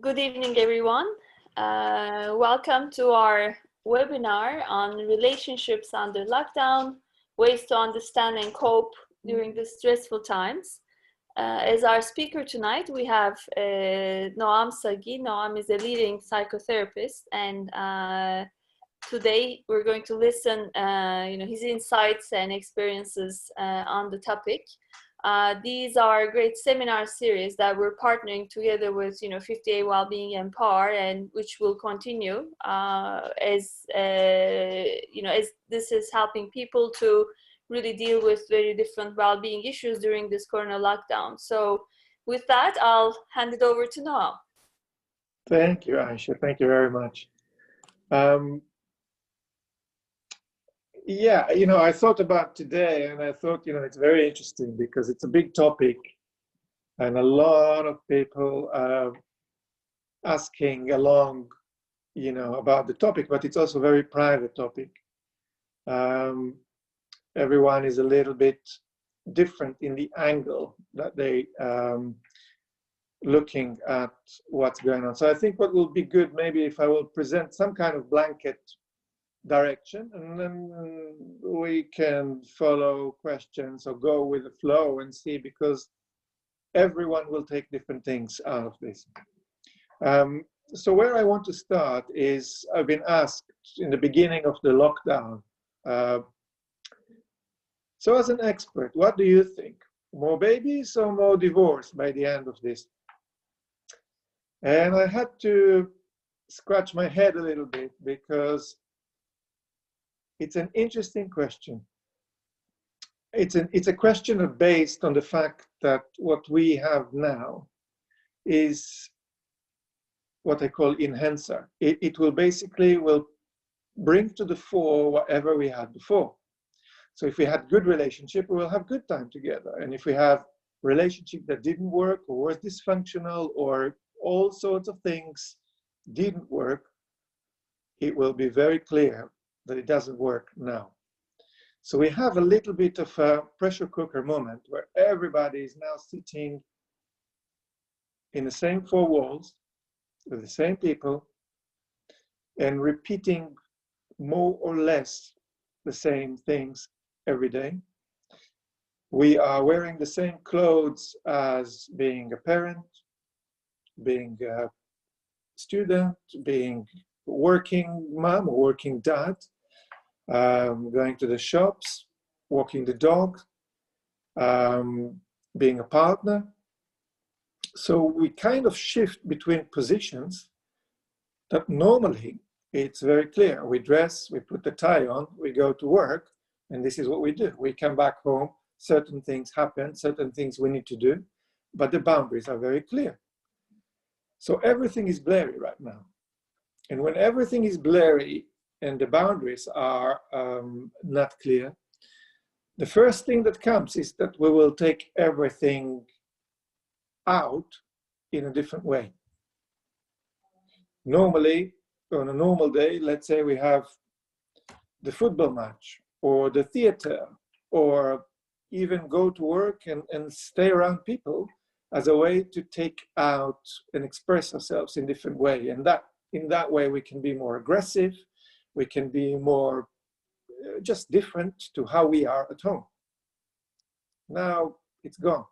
Good evening, everyone. Welcome to our webinar on relationships under lockdown, ways to understand and cope during the stressful times. As our speaker tonight, we have Noam Sagi. Noam is a leading psychotherapist, and today we're going to listen, his insights and experiences on the topic. These are great seminar series that we're partnering together with, 50A Wellbeing and PAR, and which will continue as this is helping people to really deal with very different well-being issues during this corona lockdown. So with that, I'll hand it over to Noam. Thank you, Aisha. Thank you very much. Yeah, I thought about today and I thought, it's very interesting because it's a big topic and a lot of people asking along, about the topic, but it's also a very private topic. Everyone is a little bit different in the angle that they looking at what's going on. So I think what will be good, maybe if I will present some kind of blanket direction, and then we can follow questions or go with the flow and see, because everyone will take different things out of this. So where I want to start is, I've been asked in the beginning of the lockdown, so as an expert, what do you think? More babies or more divorce by the end of this? And I had to scratch my head a little bit, because it's an interesting question. It's a question based on the fact that what we have now is what I call enhancer. It will basically bring to the fore whatever we had before. So if we had good relationship, we will have good time together. And if we have relationship that didn't work or was dysfunctional or all sorts of things didn't work, it will be very clear that it doesn't work now. So we have a little bit of a pressure cooker moment where everybody is now sitting in the same four walls with the same people and repeating more or less the same things every day. We are wearing the same clothes as being a parent, being a student, being working mom or working dad, going to the shops, walking the dog, being a partner. So we kind of shift between positions that normally it's very clear. We dress, we put the tie on, we go to work, and this is what we do. We come back home, certain things happen, certain things we need to do, but the boundaries are very clear. So everything is blurry right now. And when everything is blurry and the boundaries are not clear, the first thing that comes is that we will take everything out in a different way. Normally, on a normal day, let's say we have the football match or the theater, or even go to work and stay around people as a way to take out and express ourselves in different way. And that in that way, we can be more aggressive. We can be more just different to how we are at home. Now it's gone.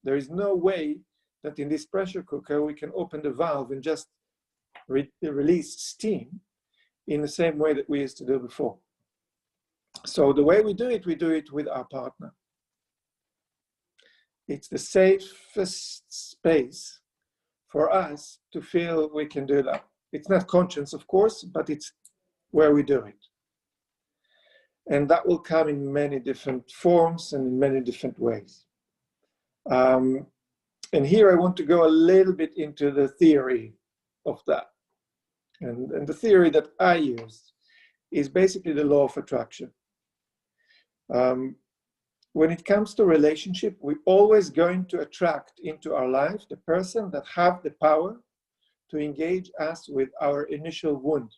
There is no way that in this pressure cooker, we can open the valve and just release steam in the same way that we used to do before. So the way we do it with our partner. It's the safest space for us to feel we can do that. It's not conscious, of course, but it's where we do it. And that will come in many different forms and in many different ways. And here I want to go a little bit into the theory of that. And the theory that I use is basically the law of attraction. When it comes to relationship, we're always going to attract into our life the person that have the power to engage us with our initial wound.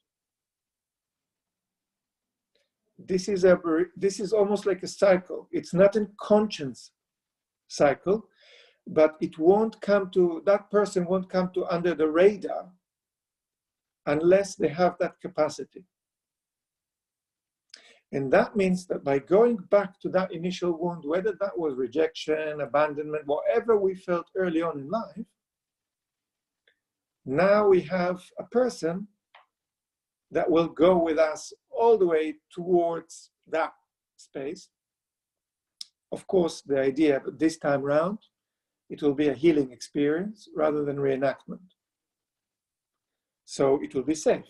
This is almost like a cycle. It's not a conscious cycle, but it won't come to, that person won't come to under the radar unless they have that capacity. And that means that by going back to that initial wound, whether that was rejection, abandonment, whatever we felt early on in life, now we have a person that will go with us all the way towards that space. Of course, the idea that this time round, it will be a healing experience rather than reenactment. So it will be safe.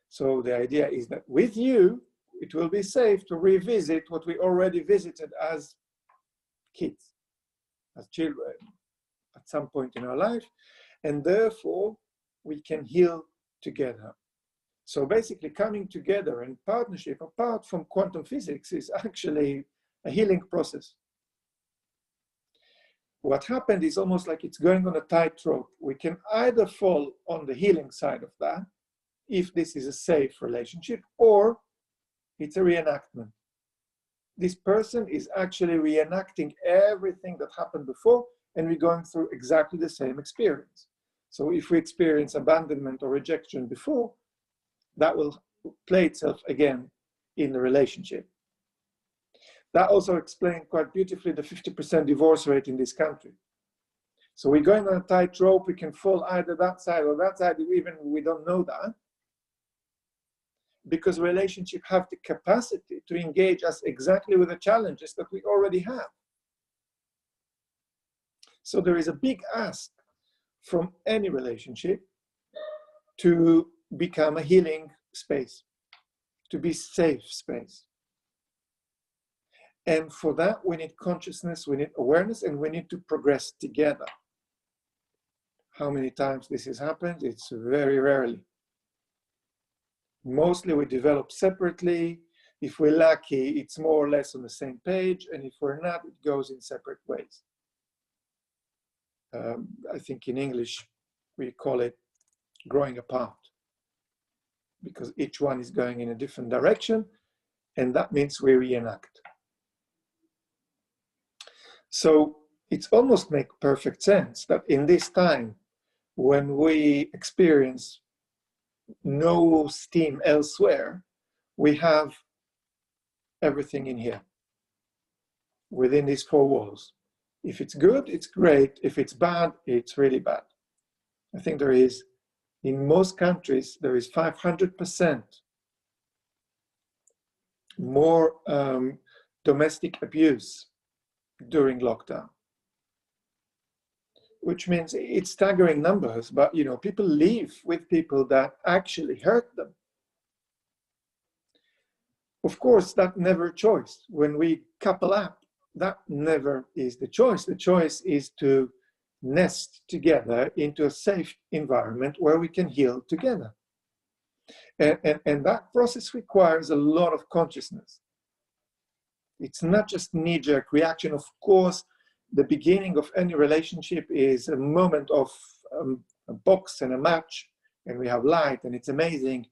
So the idea is that with you, it will be safe to revisit what we already visited as kids, as children, at some point in our life, and therefore we can heal together. So basically coming together in partnership, apart from quantum physics, is actually a healing process. What happened is almost like it's going on a tightrope. We can either fall on the healing side of that, if this is a safe relationship, or it's a reenactment. This person is actually reenacting everything that happened before, and we're going through exactly the same experience. So if we experience abandonment or rejection before, that will play itself again in the relationship. That also explains quite beautifully the 50% divorce rate in this country. So we're going on a tightrope. We can fall either that side or that side, even we don't know that, because relationships have the capacity to engage us exactly with the challenges that we already have. So there is a big ask from any relationship to become a healing space, to be safe space. And for that, we need consciousness, we need awareness, and we need to progress together. How many times this has happened? It's very rarely. Mostly we develop separately. If we're lucky, it's more or less on the same page. And if we're not, it goes in separate ways. I think in English, we call it growing apart, because each one is going in a different direction. And that means we reenact. So it's almost makes perfect sense that in this time, when we experience no steam elsewhere, we have everything in here, within these four walls. If it's good, it's great. If it's bad, it's really bad. I think there is, in most countries, there is 500% more domestic abuse during lockdown, which means it's staggering numbers, but you know, people live with people that actually hurt them. Of course, that's never a choice. When we couple up, that never is the choice. The choice is to nest together into a safe environment where we can heal together. And that process requires a lot of consciousness. It's not just knee-jerk reaction. Of course, the beginning of any relationship is a moment of a box and a match, and we have light, and it's amazing,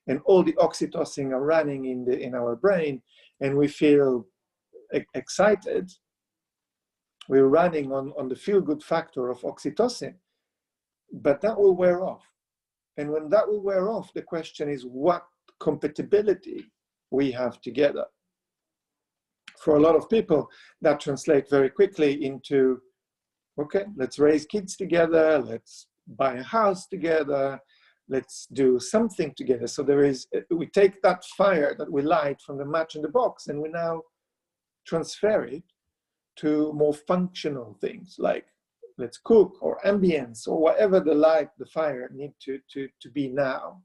and all the oxytocin are running in our brain, and we feel excited. We're running on the feel-good factor of oxytocin, but that will wear off. And when that will wear off, the question is what compatibility we have together. For a lot of people, that translates very quickly into, okay, let's raise kids together, let's buy a house together, let's do something together. So we take that fire that we light from the match in the box, and we now transfer it to more functional things like let's cook or ambience or whatever the fire need to be now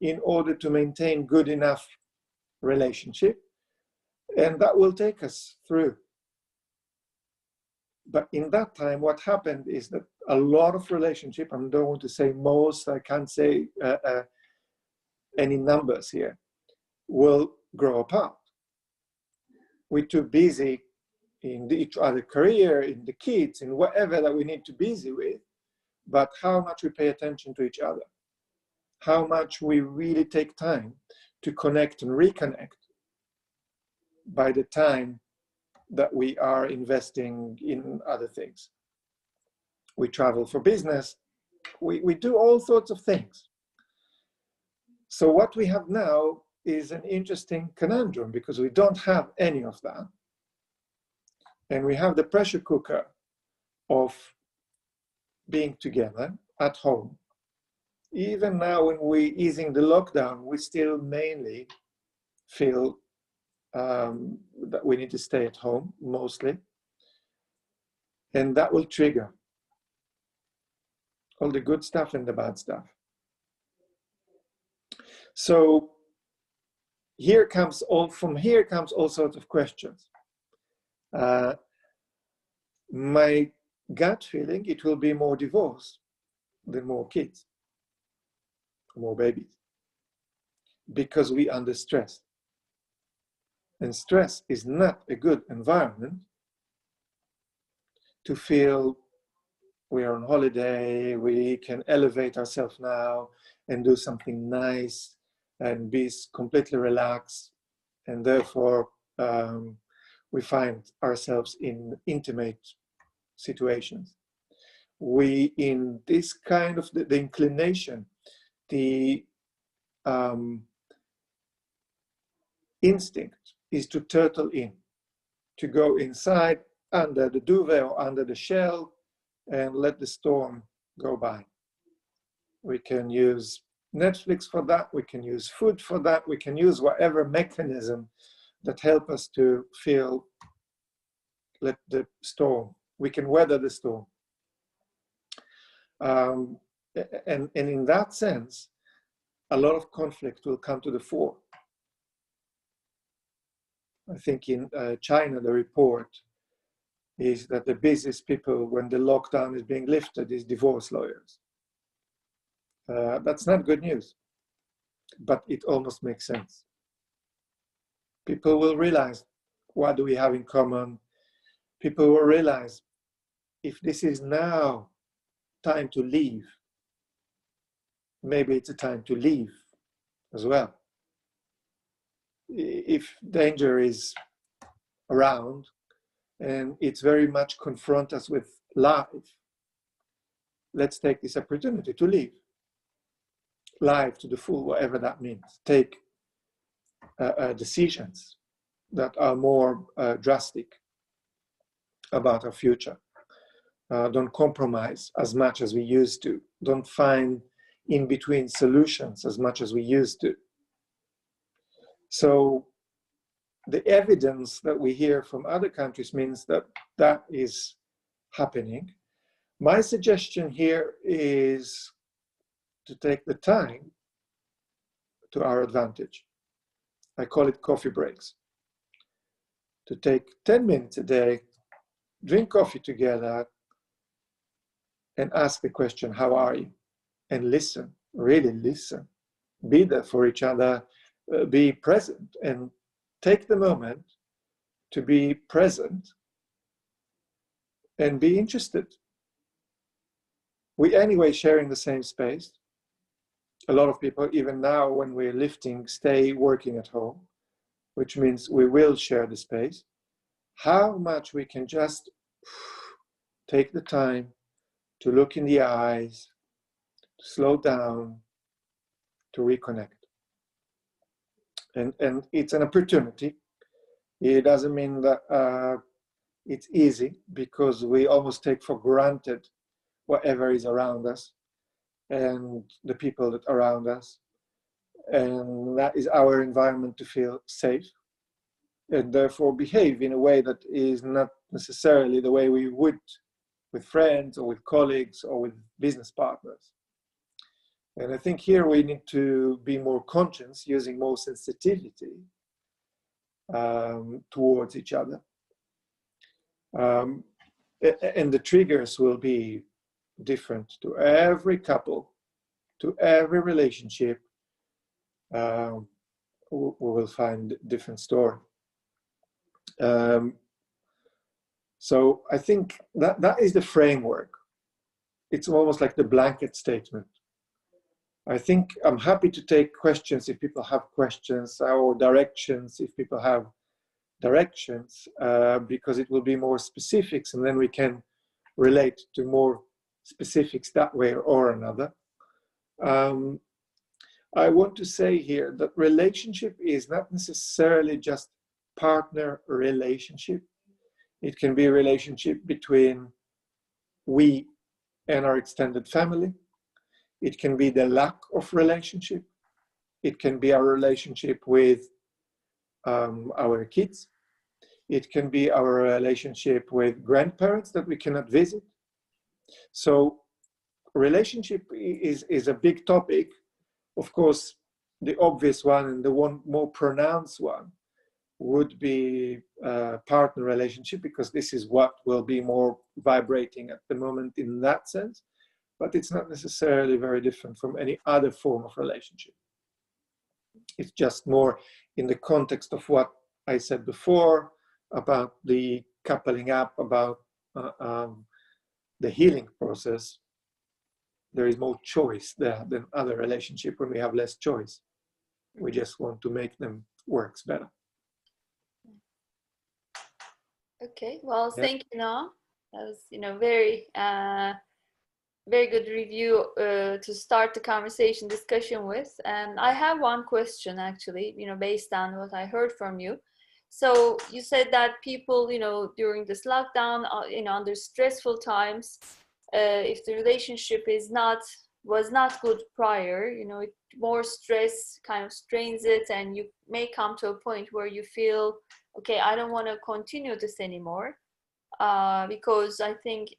in order to maintain good enough relationship. And that will take us through. But in that time, what happened is that a lot of relationship, I don't want to say most, I can't say any numbers here, will grow apart. We're too busy in each other's career, in the kids, in whatever that we need to be busy with, but how much we pay attention to each other, how much we really take time to connect and reconnect by the time that we are investing in other things. We travel for business. We do all sorts of things. So what we have now is an interesting conundrum, because we don't have any of that. And we have the pressure cooker of being together at home. Even now, when we're easing the lockdown, we still mainly feel that we need to stay at home mostly. And that will trigger all the good stuff and the bad stuff. So from here comes all sorts of questions. My gut feeling, it will be more divorce than more kids, more babies, because we under stress. And stress is not a good environment to feel we are on holiday, we can elevate ourselves now and do something nice and be completely relaxed. And therefore, we find ourselves in intimate situations. We, in this kind of the inclination, the instinct is to turtle in, to go inside under the duvet or under the shell and let the storm go by. We can use Netflix for that, we can use food for that, we can use whatever mechanism that help us to feel, let the storm, we can weather the storm. And in that sense, a lot of conflict will come to the fore. I think in China, the report is that the busiest people when the lockdown is being lifted is divorce lawyers. That's not good news, but it almost makes sense. People will realize, what do we have in common? People will realize, if this is now time to leave, maybe it's a time to leave as well. If danger is around and it's very much confront us with life, let's take this opportunity to live life to the full, whatever that means. Take decisions that are more drastic about our future. Don't compromise as much as we used to. Don't find in-between solutions as much as we used to. So the evidence that we hear from other countries means that that is happening. My suggestion here is to take the time to our advantage. I call it coffee breaks. To take 10 minutes a day, drink coffee together, and ask the question, how are you? And listen, really listen. Be there for each other, be present, and take the moment to be present and be interested. We anyway sharing the same space. A lot of people, even now when we're lifting, stay working at home, which means we will share the space. How much we can just take the time to look in the eyes, to slow down, to reconnect. And it's an opportunity. It doesn't mean that it's easy, because we almost take for granted whatever is around us and the people that are around us. And that is our environment to feel safe and therefore behave in a way that is not necessarily the way we would with friends or with colleagues or with business partners. And I think here we need to be more conscious, using more sensitivity towards each other. And the triggers will be different to every couple, to every relationship. We will find a different story. So I think that is the framework. It's almost like the blanket statement. I think I'm happy to take questions if people have questions, or directions if people have directions, because it will be more specifics, and then we can relate to more specifics that way or another. I want to say here that relationship is not necessarily just partner relationship. It can be a relationship between we and our extended family. It can be the lack of relationship. It can be our relationship with our kids. It can be our relationship with grandparents that we cannot visit. So relationship is a big topic. Of course, the obvious one and the one more pronounced one would be partner relationship, because this is what will be more vibrating at the moment in that sense. But it's not necessarily very different from any other form of relationship. It's just more in the context of what I said before about the coupling up, about the healing process. There is more choice there than other relationship when we have less choice. We just want to make them works better. Okay, well, Yeah. thank you, Noah. That was, very, very good review to start the conversation discussion with. And I have one question, actually, based on what I heard from you. So you said that people, during this lockdown, under stressful times, if the relationship was not good prior, more stress kind of strains it, and you may come to a point where you feel, okay, I don't want to continue this anymore, because I think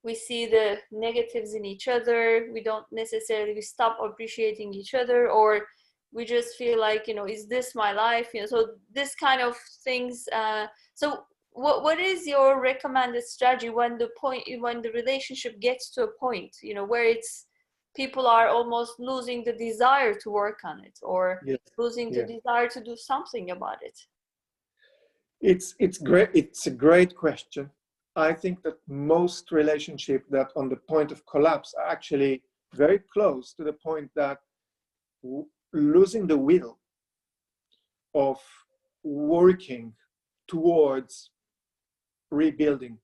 we see the negatives in each other. We don't necessarily stop appreciating each other, or we just feel like, is this my life? So this kind of things. So what is your recommended strategy when the relationship gets to a point, where people are almost losing the desire to work on it, or Yes. losing the desire to do something about it? It's great. It's a great question. I think that most relationships that on the point of collapse are actually very close to the point that losing the will of working towards rebuilding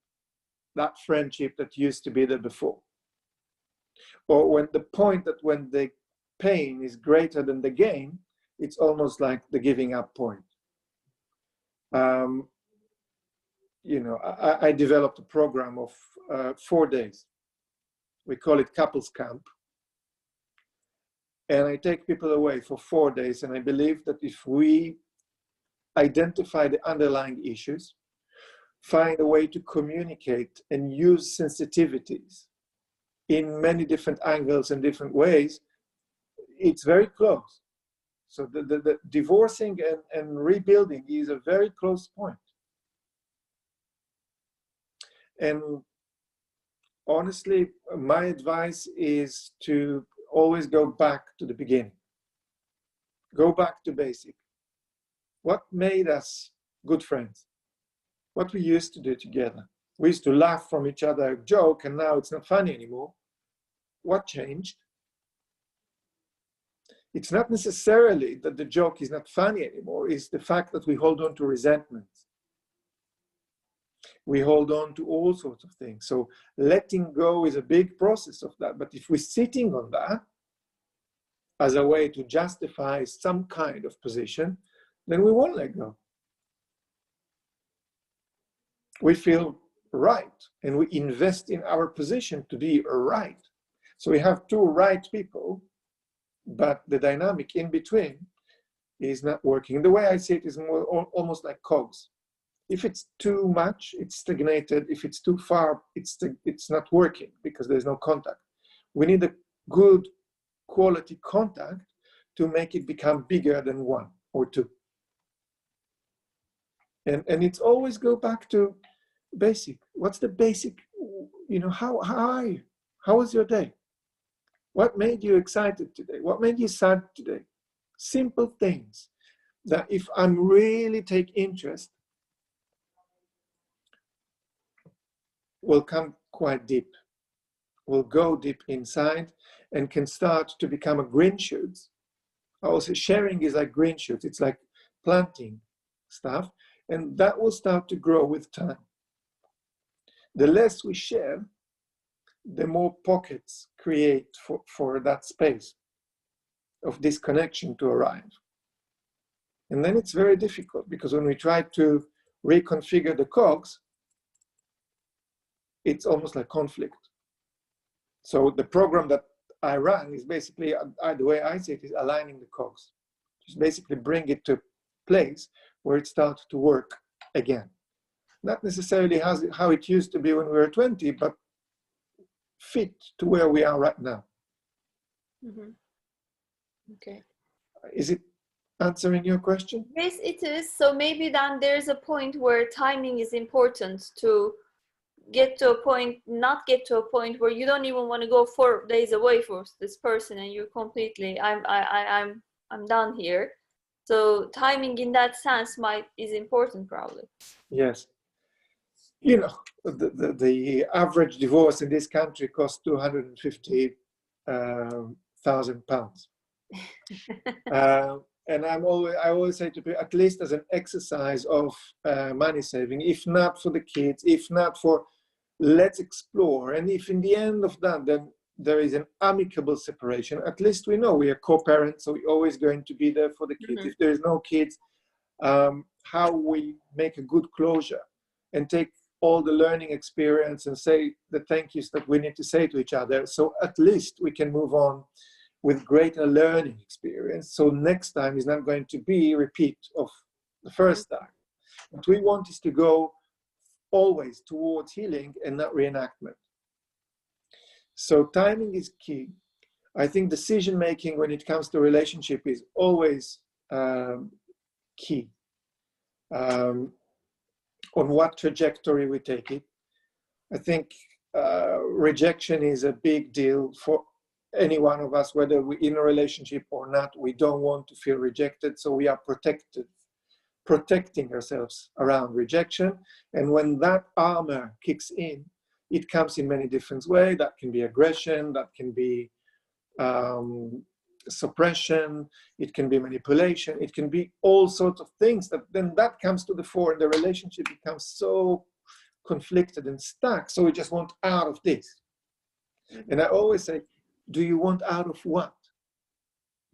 that friendship that used to be there before. Or when the point that when the pain is greater than the gain, it's almost like the giving up point. I developed a program of 4 days. We call it couples camp. And I take people away for 4 days. And I believe that if we identify the underlying issues, find a way to communicate and use sensitivities in many different angles and different ways, it's very close. So the divorcing and rebuilding is a very close point. And honestly, my advice is to always go back to the beginning. Go back to basic. What made us good friends? What we used to do together. We used to laugh from each other, joke, and now it's not funny anymore. What changed? It's not necessarily that the joke is not funny anymore. It's the fact that we hold on to resentments. We hold on to all sorts of things. So letting go is a big process of that. But if we're sitting on that as a way to justify some kind of position, then we won't let go. We feel right, and we invest in our position to be right. So we have two right people, but the dynamic in between is not working. The way I see it is more, almost like cogs. If it's too much, it's stagnated. If it's too far, it's not working because there's no contact. We need a good quality contact to make it become bigger than one or two. And it's always go back to basic. What's the basic? How are you? How was your day? What made you excited today? What made you sad today? Simple things that if I'm really take interest, will come quite deep, will go deep inside and can start to become a green shoot. Also, sharing is like green shoots. It's like planting stuff. And that will start to grow with time. The less we share, the more pockets create for that space of disconnection to arrive. And then it's very difficult, because when we try to reconfigure the cogs, it's almost like conflict. So the program that I run is basically, the way I see it, is aligning the cogs. Just basically bring it to a place where it starts to work again. Not necessarily how it used to be when we were 20, but fit to where we are right now. Mm-hmm. Okay. Is it answering your question? Yes, it is. So maybe then there's a point where timing is important to get to a point, not get to a point where you don't even want to go 4 days away from this person and you're completely, I'm done here. So timing in that sense is important probably. Yes. You know, the average divorce in this country costs £250,000. And I always say to people, at least as an exercise of money saving, if not for the kids, if not for, let's explore. And if in the end of that, then there is an amicable separation, at least we know we are co-parents, so we're always going to be there for the kids. Mm-hmm. If there is no kids, how we make a good closure and take all the learning experience and say the thank yous that we need to say to each other. So at least we can move on with greater learning experience. So next time is not going to be a repeat of the first time. What we want is to go always towards healing and not reenactment. So timing is key. I think decision making when it comes to relationship is always key. On what trajectory we take it. I think rejection is a big deal for any one of us, whether we're in a relationship or not. We don't want to feel rejected, so we are protecting ourselves around rejection. And when that armor kicks in, it comes in many different ways. That can be aggression, that can be suppression, it can be manipulation, it can be all sorts of things that comes to the fore, and the relationship becomes so conflicted and stuck. So we just want out of this. And I always say, do you want out of what?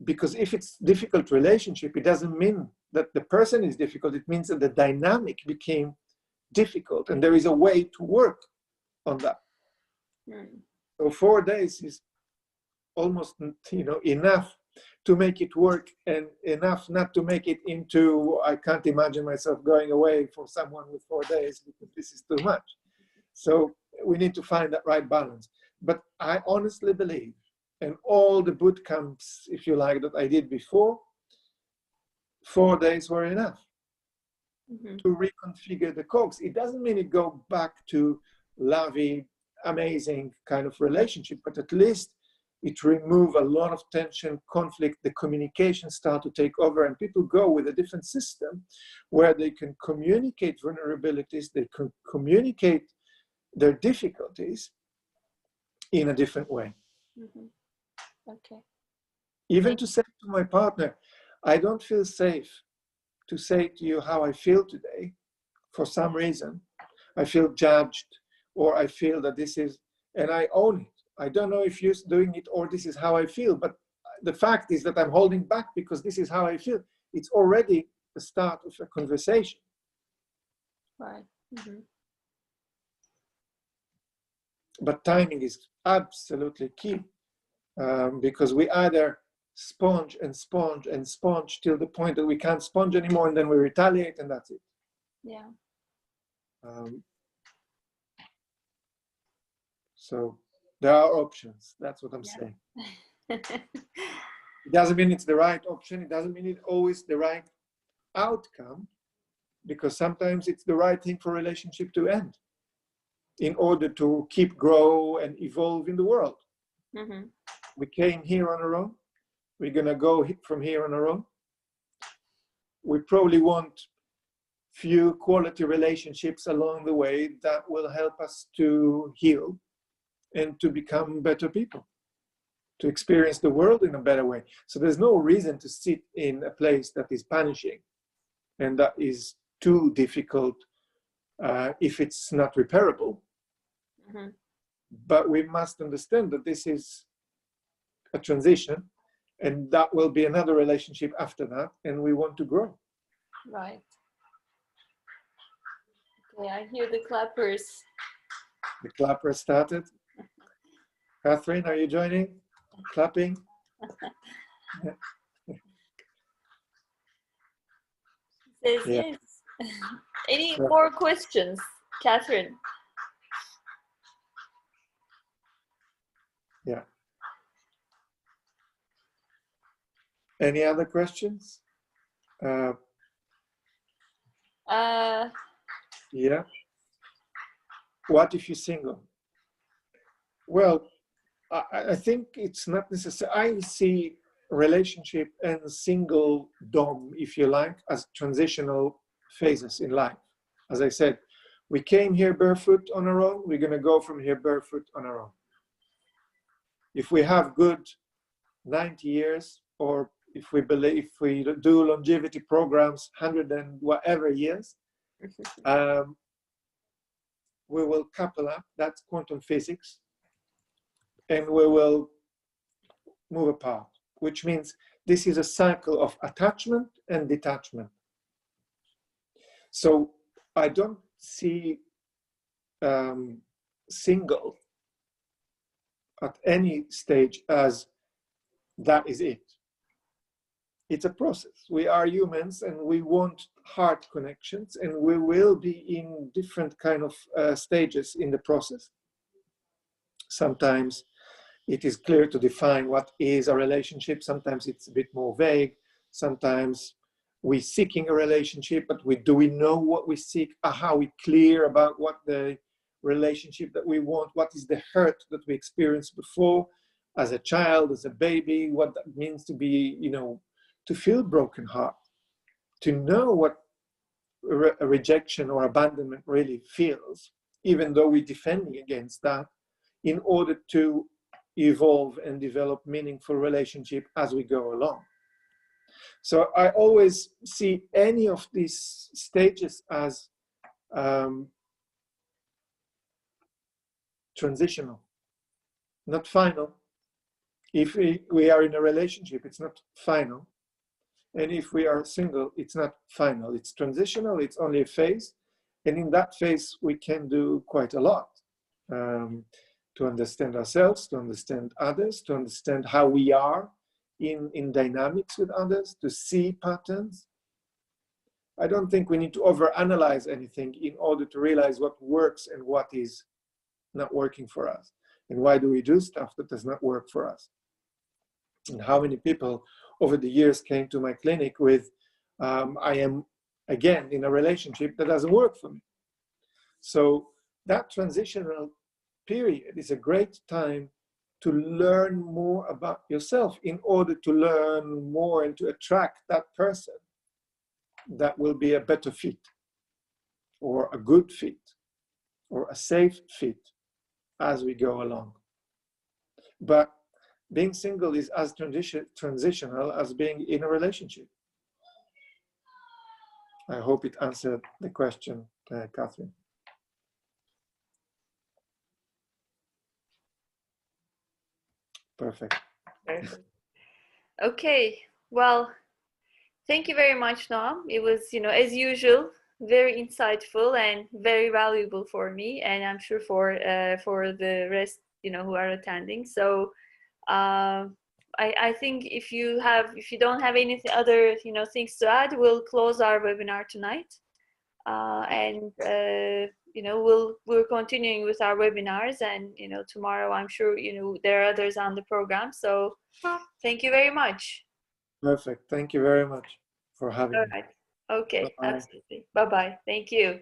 Because if it's difficult relationship, it doesn't mean that the person is difficult. It means that the dynamic became difficult, and there is a way to work on that. So 4 days is almost, enough to make it work, and enough not to make it into, I can't imagine myself going away for someone with 4 days because this is too much. So we need to find that right balance. But I honestly believe, and all the boot camps, if you like, that I did before, 4 days were enough to reconfigure the cogs. It doesn't mean it go back to lovey, amazing kind of relationship, but at least it remove a lot of tension, conflict, the communication start to take over, and people go with a different system where they can communicate vulnerabilities, they can communicate their difficulties in a different way. Okay. Even to say to my partner, I don't feel safe to say to you how I feel today. For some reason, I feel judged, or I feel that this is, and I own it. I don't know if you're doing it or this is how I feel, but the fact is that I'm holding back because this is how I feel. It's already the start of a conversation. Right. But timing is absolutely key, because we either sponge and sponge and sponge till the point that we can't sponge anymore, and then we retaliate, and that's it. Yeah. So there are options. That's what I'm saying. It doesn't mean it's the right option. It doesn't mean it's always the right outcome, because sometimes it's the right thing for a relationship to end in order to keep grow and evolve in the world. We came here on our own. We're going to go from here on our own. We probably want few quality relationships along the way that will help us to heal and to become better people, to experience the world in a better way. So there's no reason to sit in a place that is punishing and that is too difficult if it's not repairable. Mm-hmm. But we must understand that this is a transition, and that will be another relationship after that, and we want to grow. Right. Okay, I hear the clappers. The clapper started. Catherine, are you joining? Clapping? Says Yeah. yes. Any more questions, Catherine? Yeah. Any other questions? Yeah. What if you're single? Well, I think it's not necessary. I see relationship and single dom, if you like, as transitional phases in life. As I said, we came here barefoot on our own. We're going to go from here barefoot on our own. If we have good 90 years, or if we do longevity programs, 100 and whatever years, we will couple up. That's quantum physics. And we will move apart, which means this is a cycle of attachment and detachment. So I don't see single at any stage as that is it. It's a process. We are humans and we want heart connections, and we will be in different kind of stages in the process. Sometimes it is clear to define what is a relationship. Sometimes it's a bit more vague. Sometimes we're seeking a relationship, but do we know what we seek? Are we clear about what the relationship that we want? What is the hurt that we experienced before as a child, as a baby? What that means to be, to feel broken heart, to know what a rejection or abandonment really feels, even though we're defending against that, in order to evolve and develop meaningful relationship as we go along. So I always see any of these stages as transitional, not final. If we are in a relationship, it's not final. And if we are single, it's not final. It's transitional, it's only a phase. And in that phase, we can do quite a lot. To understand ourselves, to understand others, to understand how we are in dynamics with others, to see patterns. I don't think we need to overanalyze anything in order to realize what works and what is not working for us. And why do we do stuff that does not work for us? And how many people over the years came to my clinic with, I am again in a relationship that doesn't work for me. So that transitional period is a great time to learn more about yourself in order to learn more and to attract that person that will be a better fit, or a good fit, or a safe fit as we go along. But being single is as transitional as being in a relationship. I hope it answered the question, Catherine. Perfect. Perfect. Okay, well, thank you very much, Noam. It was, as usual, very insightful and very valuable for me, and I'm sure for the rest, who are attending. So, I think if you don't have any other, things to add, we'll close our webinar tonight, and we're continuing with our webinars, and tomorrow I'm sure there are others on the program. So, thank you very much. Perfect. Thank you very much for having me. All right. Okay. Bye-bye. Absolutely. Bye-bye. Thank you.